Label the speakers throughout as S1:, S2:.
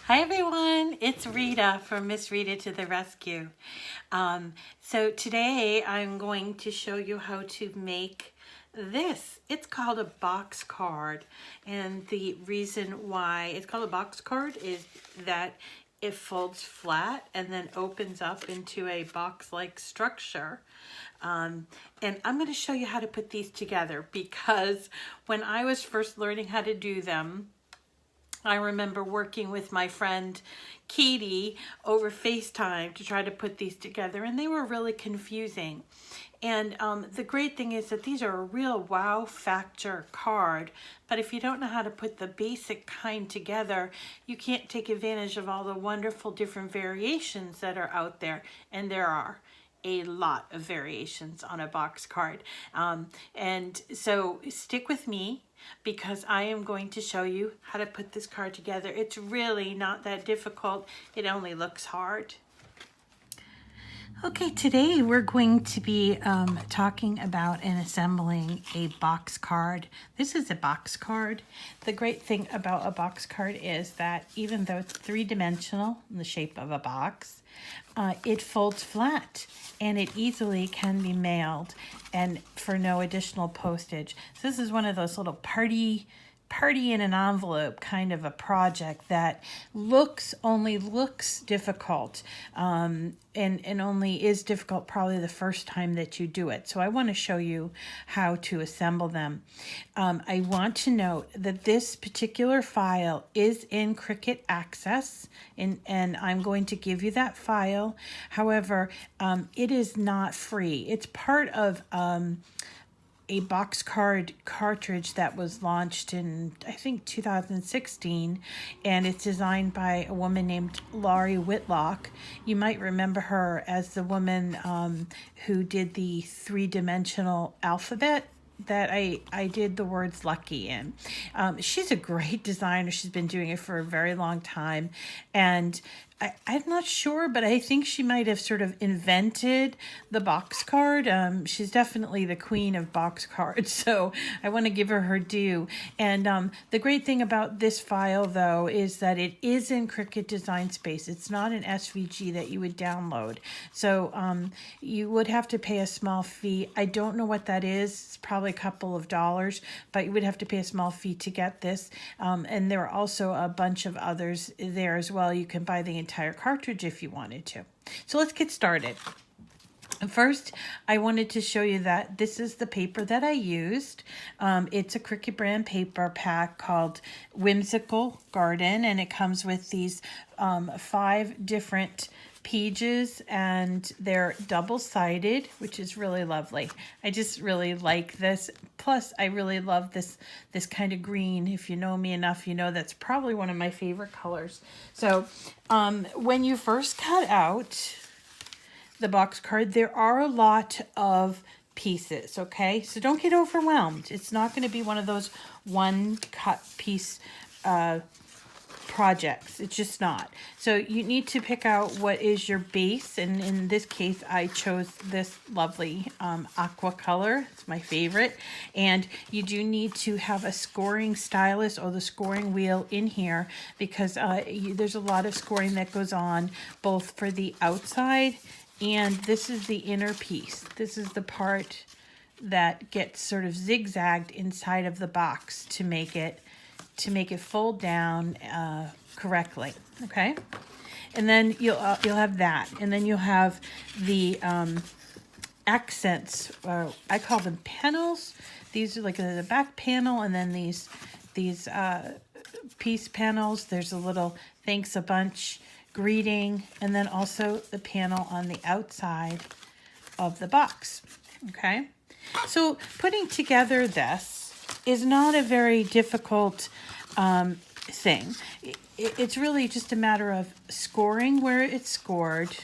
S1: Hi everyone, it's Rita from Miss Rita to the rescue. So today I'm going to show you how to make this. It's called a box card, and the reason why it's called a box card is that it folds flat and then opens up into a box-like structure. And I'm going to show you how to put these together because when I was first learning how to do them, I remember working with my friend Katie over FaceTime to try to put these together, and they were really confusing. And the great thing is that these are a real wow factor card, but if you don't know how to put the basic kind together, you can't take advantage of all the wonderful different variations that are out there, and there are a lot of variations on a box card. And so stick with me because I am going to show you how to put this card together. It's really not that difficult. It only looks hard. Okay, today we're going to be talking about and assembling a box card. This is a box card. The great thing about a box card is that even though it's three-dimensional in the shape of a box, it folds flat and it easily can be mailed and for no additional postage. So this is one of those little party in an envelope kind of a project that only looks difficult and only is difficult probably the first time that you do it. So I want to show you how to assemble them. I want to note that this particular file is in Cricut Access, and I'm going to give you that file. However, it is not free. It's part of a box card cartridge that was launched in, I think, 2016, and it's designed by a woman named Lori Whitlock. You might remember her as the woman who did the three-dimensional alphabet that I did the words lucky in. She's a great designer. She's been doing it for a very long time, and I'm not sure, but I think she might have sort of invented the box card. She's definitely the queen of box cards, so I want to give her due. And the great thing about this file, though, is that it is in Cricut Design Space. It's not an SVG that you would download. So you would have to pay a small fee. I don't know what that is. It's probably a couple of dollars, but you would have to pay a small fee to get this. And there are also a bunch of others there as well. You can buy the entire cartridge if you wanted to. So let's get started. First, I wanted to show you that this is the paper that I used. It's a Cricut brand paper pack called Whimsical Garden, and it comes with these 5 different pages, and they're double-sided, which is really lovely. I just really like this. Plus, I really love this kind of green. If you know me enough, you know that's probably one of my favorite colors. So when you first cut out the box card, there are a lot of pieces, okay? So don't get overwhelmed. It's not going to be one of those one cut piece projects. It's just not. So you need to pick out what is your base, and in this case I chose this lovely aqua color. It's my favorite. And you do need to have a scoring stylus or the scoring wheel in here because there's a lot of scoring that goes on both for the outside, and this is the inner piece. This is the part that gets sort of zigzagged inside of the box to make it fold down correctly, okay? And then you'll have that, and then you'll have the accents. I call them panels. These are like the back panel, and then these piece panels. There's a little thanks a bunch greeting, and then also the panel on the outside of the box, okay? So putting together this is not a very difficult thing. It's really just a matter of scoring where it's scored,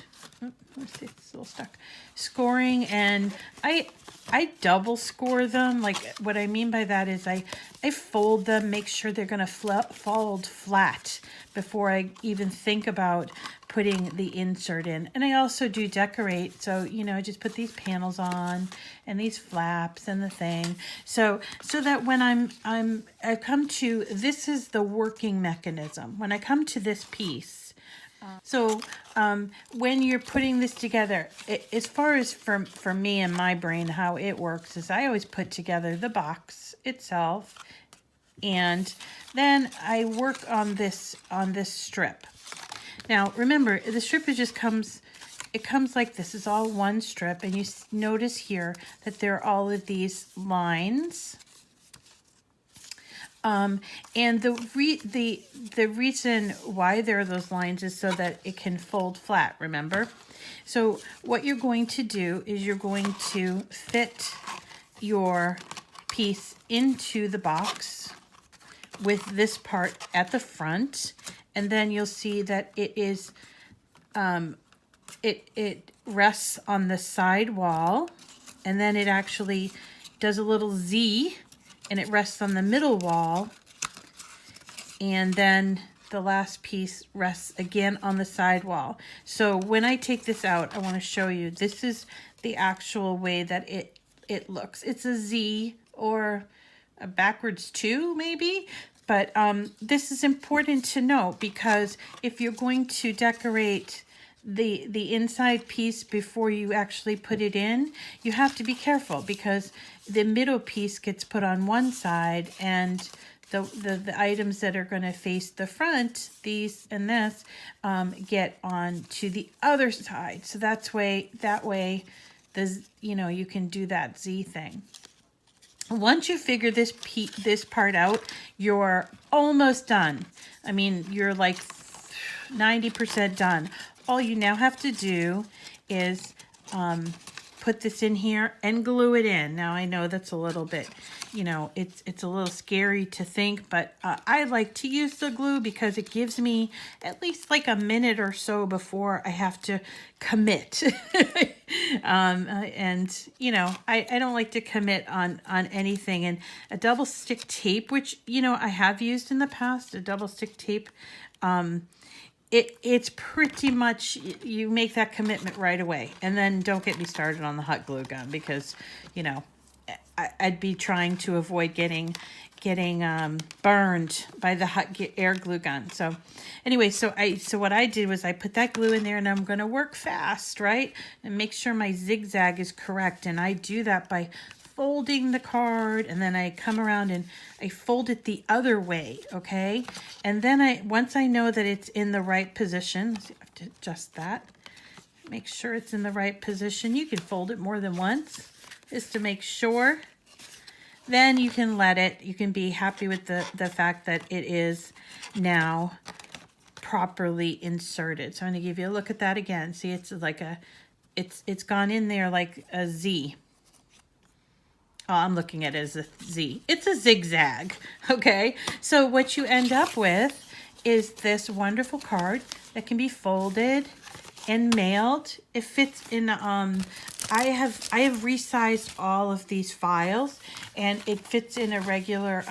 S1: let's see, it's a little stuck. Scoring, and I double score them. Like, what I mean by that is I fold them, make sure they're gonna fold flat before I even think about putting the insert in. And I also do decorate, so you know, I just put these panels on and these flaps and the thing, so that when I come to, this is the working mechanism. When I come to this piece, when you're putting this together, as far as for me and my brain, how it works is I always put together the box itself, and then I work on this strip. Now remember, the strip comes like this. Is all one strip, and you notice here that there are all of these lines. And the reason why there are those lines is so that it can fold flat, remember? So what you're going to do is you're going to fit your piece into the box with this part at the front, and then you'll see that it is, it rests on the side wall, and then it actually does a little Z, and it rests on the middle wall, and then the last piece rests again on the side wall. So when I take this out, I want to show you, this is the actual way that it looks. It's a Z or a backwards 2 maybe, but this is important to know, because if you're going to decorate the inside piece before you actually put it in, you have to be careful, because the middle piece gets put on one side, and the items that are going to face the front, these and this, get on to the other side. So that way you can do that Z thing. Once you figure this part out, you're almost done. I mean, you're like 90% done. All you now have to do is put this in here and glue it in. Now I know that's a little bit, you know, it's a little scary to think, but I like to use the glue because it gives me at least like a minute or so before I have to commit. And you know, I don't like to commit on anything. And a double stick tape, which, you know, I have used in the past, a double stick tape, it's pretty much, you make that commitment right away. And then don't get me started on the hot glue gun, because, you know, I'd be trying to avoid getting burned by the hot air glue gun. So anyway, so what I did was I put that glue in there, and I'm going to work fast, right? And make sure my zigzag is correct. And I do that by folding the card, and then I come around and I fold it the other way, okay? And then once I know that it's in the right position, so I have to adjust that, make sure it's in the right position. You can fold it more than once just to make sure. Then you can let it, you can be happy with the fact that it is now properly inserted. So I'm gonna give you a look at that again. See, it's like it's gone in there like a Z. Oh, I'm looking at it as a Z. It's a zigzag, okay? So what you end up with is this wonderful card that can be folded and mailed. It fits in, I have resized all of these files, and it fits in a regular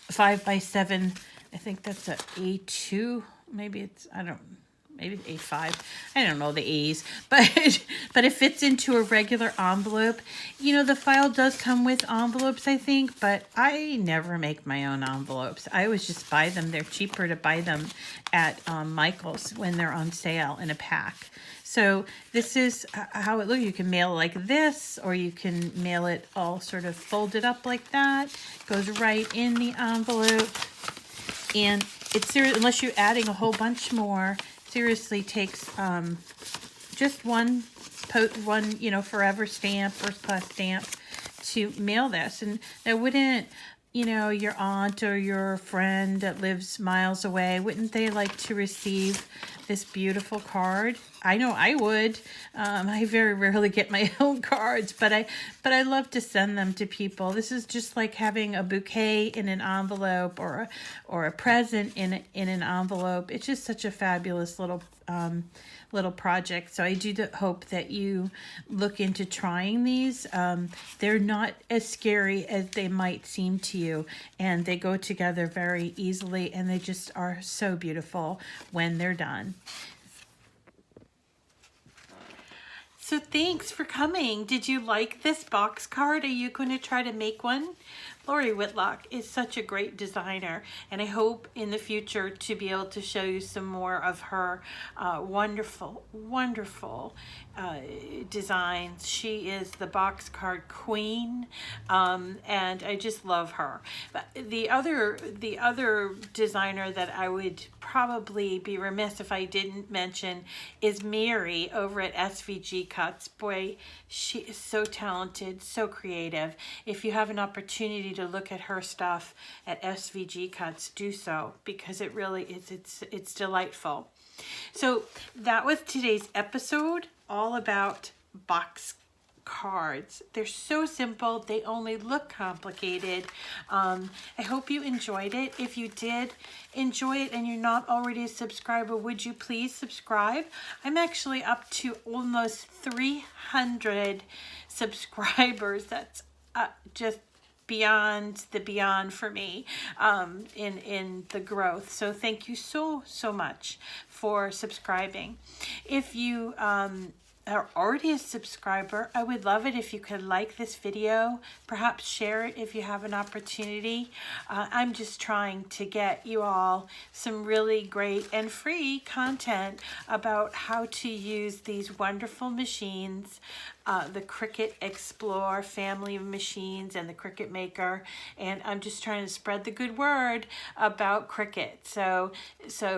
S1: 5x7, I think that's a A2, maybe it's, maybe A5. I don't know the A's, but it fits into a regular envelope. You know, the file does come with envelopes, I think, but I never make my own envelopes. I always just buy them. They're cheaper to buy them at Michael's when they're on sale in a pack. So this is how it looks. You can mail it like this, or you can mail it all sort of folded up like that. Goes right in the envelope. And it's serious, unless you're adding a whole bunch more, seriously takes just one, you know, forever stamp, first class stamp to mail this. And I wouldn't you know, your aunt or your friend that lives miles away, wouldn't they like to receive this beautiful card? I know I would. I very rarely get my own cards, but I love to send them to people. This is just like having a bouquet in an envelope, or a present in an envelope. It's just such a fabulous little project. So I do hope that you look into trying these. They're not as scary as they might seem to you, and they go together very easily, and they just are so beautiful when they're done. So thanks for coming. Did you like this box card? Are you going to try to make one? Lori Whitlock is such a great designer, and I hope in the future to be able to show you some more of her wonderful designs. She is the box card queen, and I just love her. But the other designer that I would probably be remiss if I didn't mention is Mary over at SVG Cuts. Boy, she is so talented, so creative. If you have an opportunity to look at her stuff at SVG Cuts, do so, because it really is, it's delightful. So that was today's episode, all about box cards. They're so simple, they only look complicated. I hope you enjoyed it. If you did enjoy it and you're not already a subscriber, would you please subscribe? I'm actually up to almost 300 subscribers. That's just beyond for me in the growth. So thank you so much for subscribing. If you are already a subscriber, I would love it if you could like this video, perhaps share it if you have an opportunity. I'm just trying to get you all some really great and free content about how to use these wonderful machines, the Cricut Explore family of machines and the Cricut Maker, and I'm just trying to spread the good word about Cricut. So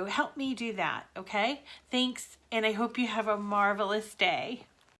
S1: help me do that, okay? Thanks, and I hope you have a marvelous day.